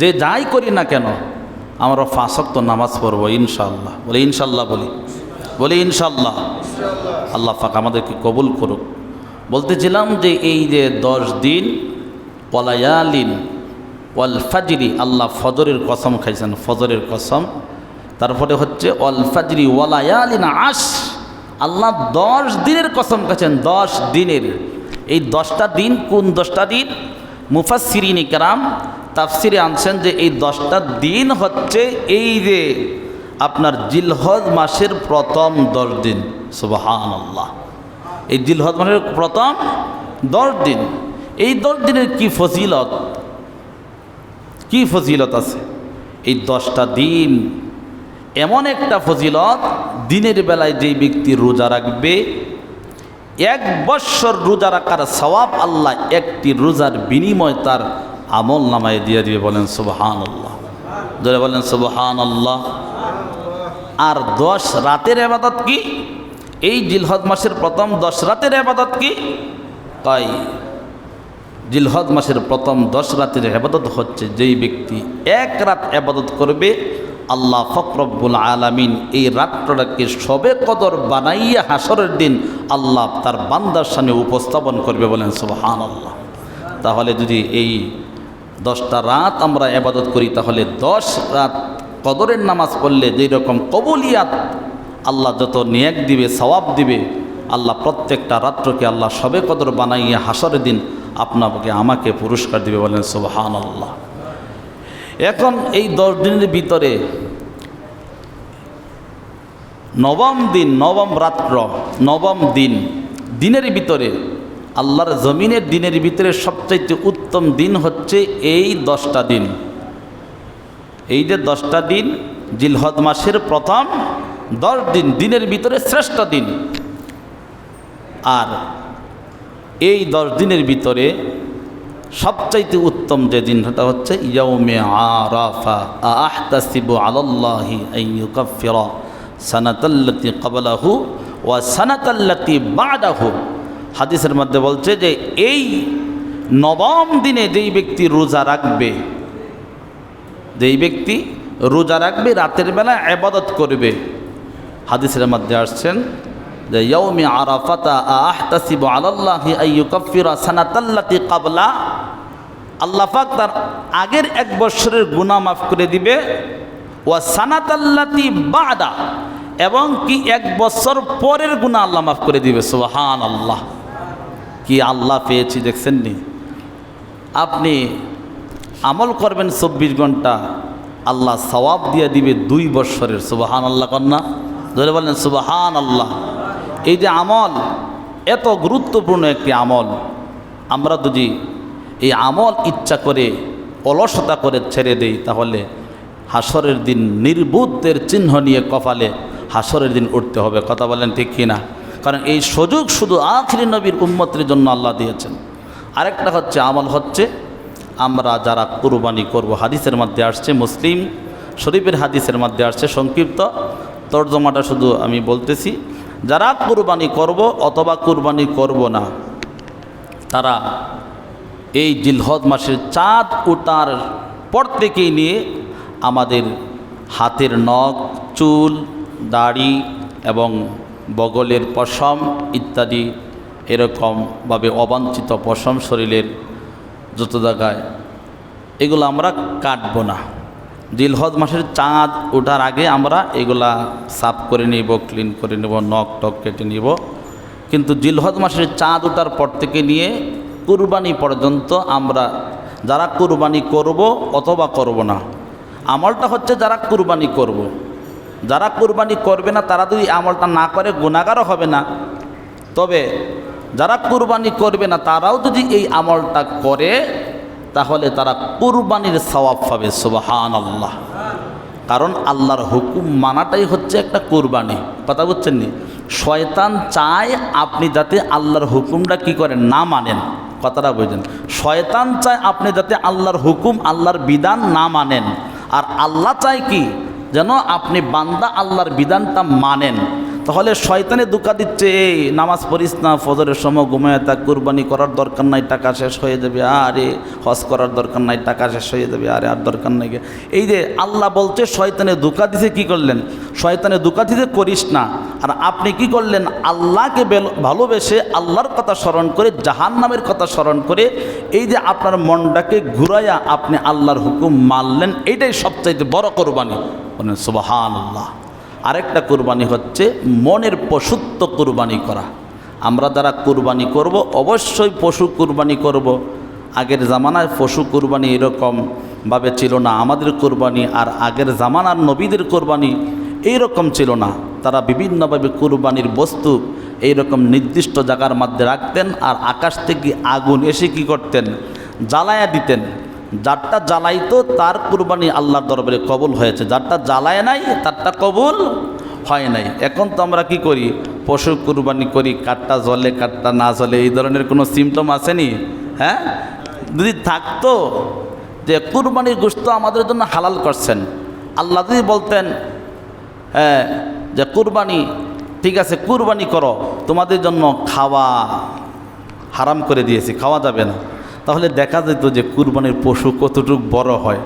যে যাই করি না কেন আমরা 5 ওয়াক্ত নামাজ পড়বো ইনশাআল্লাহ। বলে ইনশাআল্লাহ, বলি ইনশাআল্লাহ। আল্লাহ পাক আমাদেরকে কবুল করুক। বলতেছিলাম যে এই যে 10 দিন ওয়ালায়ালিন ওয়াল ফাজরি, আল্লাহ ফজরের কসম খাইছেন, ফজরের কসম। তারপরে হচ্ছে ওয়াল ফাজরি ওয়ালায়ালিন আশ, আল্লাহ 10 দিনের কসম খাইছেন, 10 দিনের। এই 10টা দিন কোন 10টা দিন? মুফাসসিরিন ইকরাম তাফসিরে আনছেন যে এই 10টা দিন হচ্ছে এই যে আপনার জিলহজ মাসের প্রথম 10 দিন। সুবহানাল্লাহ। এই জিলহজ মাসের প্রথম 10 দিন, এই 10 দিনের কি ফজিলত, কি ফজিলত আছে। এই 10টা দিন এমন একটা ফজিলত, দিনের বেলায় যেই ব্যক্তি রোজা রাখবে 1 বৎসর রোজা রাখার সওয়াব আল্লাহ একটি রোজার বিনিময় তার আমল নামায় দিয়ে দিবে। বলেন সুবহানাল্লাহ, জোরে বলেন সুবহানাল্লাহ। আর 10 রাতের ইবাদত কি? এই জিলহজ মাসের প্রথম 10 রাতের ইবাদত কি? তাই জিলহজ মাসের প্রথম 10 রাতের ইবাদত হচ্ছে যেই ব্যক্তি 1 রাত ইবাদত করবে, আল্লাহ পাক রব্বুল আলামিন এই রাতটাকে শবে কদর বানাইয়া হাসরের দিন আল্লাহ তার বান্দার সামনে উপস্থাপন করবে। বলেন সুবহানাল্লাহ। তাহলে যদি এই 10টা রাত আমরা ইবাদত করি, তাহলে 10 রাত কদরের নামাজ পড়লে যেই রকম কবুলিয়াত আল্লাহ যত নেক দিবে, সওয়াব দিবে, আল্লাহ প্রত্যেকটা রাত্রকে আল্লাহ শবে কদর বানাইয়া হাসরের দিন আপনাকে আমাকে পুরস্কার দিবে। বলেন সুবহানাল্লাহ। এখন এই 10 দিনের ভিতরে নবম দিন, নবম রাত্র, নবম দিন, দিনের ভিতরে আল্লাহর জমিনের দিনের ভিতরে সবচাইতে উত্তম দিন হচ্ছে এই 10টা দিন। এই যে 10টা দিন জিলহজ মাসের প্রথম 10 দিন, দিনের ভিতরে শ্রেষ্ঠ দিন। আর এই 10 দিনের ভিতরে সবচাইতে উত্তম যে দিনটা হচ্ছে ইয়াউমে আরাফা। আহতাসিবু আলাল্লাহি আন ইউকাফিরা সানাতাল্লাতি ক্বাবলাহু ওয়া সানাতাল্লাতি বা'দাহু। হাদিসের মধ্যে বলছে যে এই নবম দিনে যেই ব্যক্তি রোজা রাখবে, যেই ব্যক্তি রোজা রাখবে, রাতের বেলা ইবাদত করবে, হাদিসের মধ্যে আসছেন যে ইয়াউমে আরাফাতা আহতাসিবু আলাল্লাহি আন ইউকাফিরা সানাতাল্লাতি ক্বাবলা, আল্লাহ পাক তার আগের 1 বৎসরের গুনাহ মাফ করে দিবে। ওয়া সানাতাল্লাতি বা'দা, এবং কি 1 বছর পরের গুনাহ আল্লাহ মাফ করে দিবে। সুবহানাল্লাহ। কি আল্লাহ পেয়েছি দেখছেন নি? আপনি আমল করবেন 24 ঘন্টা, আল্লাহ সওয়াব দিয়ে দিবে 2 বৎসরের। সুবহানাল্লাহ কন্যা, ধরে বলেন সুবহানাল্লাহ। এই যে আমল, এত গুরুত্বপূর্ণ একটি আমল, আমরা যদি এই আমল ইচ্ছা করে অলসতা করে ছেড়ে দেই, তাহলে হাসরের দিন নির্বুদ্ধের চিহ্ন নিয়ে কপালে হাসরের দিন উঠতে হবে। কথা বলেন ঠিক কিনা? কারণ এই সুযোগ শুধু আখিরি নবীর উম্মতের জন্য আল্লাহ দিয়েছেন। আরেকটা হচ্ছে আমল হচ্ছে আমরা যারা কুরবানি করব, হাদিসের মধ্যে আসছে, মুসলিম শরীফের হাদিসের মধ্যে আসছে, সংক্ষিপ্ত তর্জমাটা শুধু আমি বলতেছি। যারা কুরবানি করব অথবা কুরবানি করব না, তারা এই জিলহজ মাসের চাঁদ ওঠার পর থেকেই নিয়ে আমাদের হাতের নখ, চুল, দাড়ি এবং বগলের পশম ইত্যাদি এরকমভাবে অবাঞ্ছিত পশম শরীরের যত জায়গায়, এগুলো আমরা কাটবো না। জিলহজ মাসের চাঁদ ওঠার আগে আমরা এগুলা সাফ করে নিব, ক্লিন করে নেব, নখ টক কেটে নিব। কিন্তু জিলহজ মাসের চাঁদ ওঠার পর থেকে নিয়ে কুরবানি পর্যন্ত আমরা যারা কুরবানি করব অথবা করব না, আমলটা হচ্ছে যারা কুরবানি করব। যারা কুরবানি করবে না তারা যদি আমলটা না করে গুনাহগারও হবে না, তবে যারা কুরবানি করবে না তারাও যদি এই আমলটা করে তাহলে তারা কুরবানির সওয়াব পাবে। সুবহানাল্লাহ। কারণ আল্লাহর হুকুম মানাটাই হচ্ছে একটা কুরবানি। কথা বুঝছেন নি? শয়তান চায় আপনি যাতে আল্লাহর হুকুমটা কি করেন, না মানেন। কথাটা বুঝেন? শয়তান চায় আপনি যাতে আল্লাহর হুকুম, আল্লাহর বিধান না মানেন। আর আল্লাহ চায় কি, যেন আপনি বান্দা আল্লাহর বিধানটা মানেন। তাহলে শয়তানে ধোঁকা দিচ্ছে, এই নামাজ পড়িস না, ফজরের সময় ঘুমায় থাক, কুরবানি করার দরকার নাই, টাকা শেষ হয়ে যাবে, আরে হজ করার দরকার নাই, টাকা শেষ হয়ে যাবে, আরে আর দরকার নাই। এই যে আল্লাহ বলছে শয়তানে ধোঁকা দিছে, কি করলেন? শয়তানে ধোঁকা দিতে করিস না, আর আপনি কি করলেন? আল্লাহকে ভালোবেসে আল্লাহর কথা স্মরণ করে, জাহান্নামের কথা স্মরণ করে, এই যে আপনার মনটাকে ঘুরাইয়া আপনি আল্লাহর হুকুম মানলেন, এইটাই সবচাইতে বড় কোরবানি। বলেন সুবহানাল্লাহ। আরেকটা কুরবানি হচ্ছে মনের পশুত্ব কুরবানি করা। আমরা যারা কুরবানি করব অবশ্যই পশু কুরবানি করব। আগের জামানায় পশু কুরবানি এরকমভাবে ছিল না। আমাদের কুরবানি আর আগের জামানার নবীদের কুরবানি এইরকম ছিল না। তারা বিভিন্নভাবে কুরবানির বস্তু এইরকম নির্দিষ্ট জায়গার মধ্যে রাখতেন, আর আকাশ থেকে আগুন এসে কী করতেন? জ্বালায়া দিতেন। যারটা জ্বালাইতো তার কুরবানি আল্লাহর দরবারে কবুল হয়েছে, যারটা জ্বালায় নাই তারটা কবুল হয় নাই। এখন তো আমরা কি করি? পশু কুরবানি করি, কাঠটা জ্বলে কাঠটা না জ্বলে, এই ধরনের কোনো সিমটম আসেনি? হ্যাঁ, যদি থাকতো যে কুরবানির গোশত আমাদের জন্য হালাল করছেন, আল্লাহ যদি বলতেন হ্যাঁ যে কুরবানি ঠিক আছে, কুরবানি করো, তোমাদের জন্য খাওয়া হারাম করে দিয়েছি, খাওয়া যাবে না, তাহলে দেখা যেত যে কুরবানির পশু কতটুকু বড় হয়।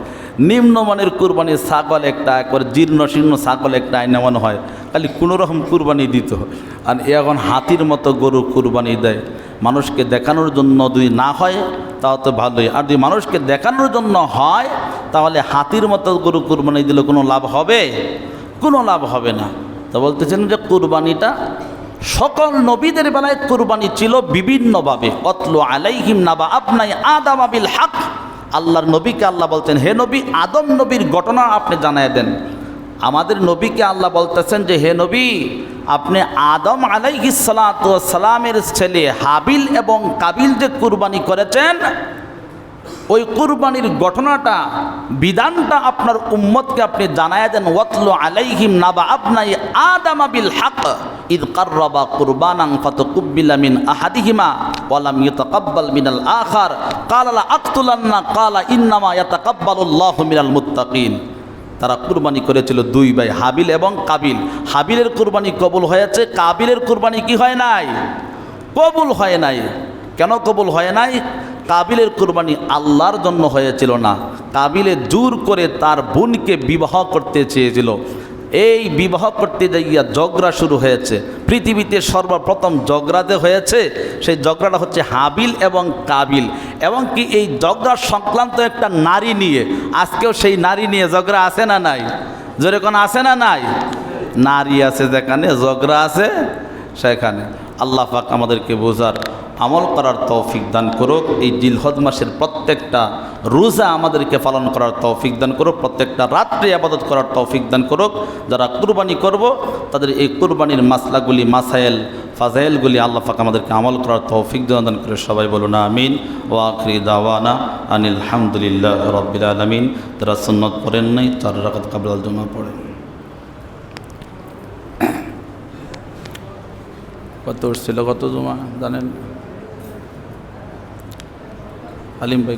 নিম্নমানের কুরবানির ছাগল একটা, একবার জীর্ণ শীর্ণ ছাগল একটা আইনামানো হয়, খালি কোনোরকম কুরবানি দিত। আর এখন হাতির মতো গরু কুরবানি দেয়। মানুষকে দেখানোর জন্য যদি না হয় তাও তো ভালোই, আর যদি মানুষকে দেখানোর জন্য হয় তাহলে হাতির মতো গরু কুরবানি দিলে কোনো লাভ হবে? কোনো লাভ হবে না। তো বলতেছেন যে কুরবানিটা সকল নবীদের বেলায় কুরবানি ছিল বিভিন্নভাবে। অতলু আলাইহিম নাবা আবনাই আদম বিল হক। আল্লাহর নবীকে আল্লাহ বলতেন, হে নবী, আদম নবীর ঘটনা আপনি জানায় দেন। আমাদের নবীকে আল্লাহ বলতেছেন যে হে নবী, আপনি আদম আলাইহিস সালাতু ওয়াস সালামের ছেলে হাবিল এবং কাবিল যে কুরবানি করেছেন, ওই কুরবানির ঘটনাটা, বিধানটা আপনার উম্মতকে আপনি জানায় দেন। ওয়াতলু আলাইহিম নাবা আবনাই আদম বিল হক ইদ কাররাবা কুরবানান ফাতাকুব্বিলা মিন আহাদিহিমা ওয়া লাম ইয়াতাকাব্বাল মিনাল আখার ক্বালা লা আকতুলান্না ক্বালা ইন্নামা ইয়াতাকাব্বালুল্লাহু মিনাল মুত্তাকিন। তারা কুরবানি করেছিল দুই ভাই, হাবিল এবং কাবিল। হাবিলের কুরবানি কবুল হয়েছে, কাবিলের কুরবানি কি হয় নাই? কবুল হয় নাই। কেন কবুল হয় নাই? কাবিলের কুরবানি আল্লাহর জন্য হয়েছিল না, কাবিলে জোর করে তার বোনকে বিবাহ করতে চেয়েছিল। এই বিবাহ করতে যাইয়া ঝগড়া শুরু হয়েছে। পৃথিবীতে সর্বপ্রথম ঝগড়াতে হয়েছে, সেই ঝগড়াটা হচ্ছে হাবিল এবং কাবিল। এবং কি এই ঝগড়া সংক্রান্ত একটা নারী নিয়ে, আজকেও সেই নারী নিয়ে ঝগড়া আছে না নাই? যেরকম আছে না নাই? নারী আছে যেখানে, ঝগড়া আছে সেখানে। আল্লাহ পাক আমাদেরকে বোঝার, আমল করার তৌফিক দান করুক। এই জিলহজ মাসের প্রত্যেকটা রোজা আমাদেরকে পালন করার তৌফিক দান করুক, প্রত্যেকটা রাত্রে ইবাদত করার তৌফিক দান করুক। যারা কুরবানি করব তাদের এই কুরবানির মাসলাগুলি, মাসাইল, ফাজাইলগুলি আল্লাহ পাক আমাদেরকে আমল করার তৌফিক দান করে। সবাই বলুন আমিন। ওয়া আখিরি দাওয়ানা আনিল হামদুলিল্লাহ রাব্বিল আলামিন। যারা সুন্নত পড়েন নাই 4 রাকাত কাবলাল জুমা পড়েন। কত উঠছিল, কত জমা জানেন? আলিম ভাই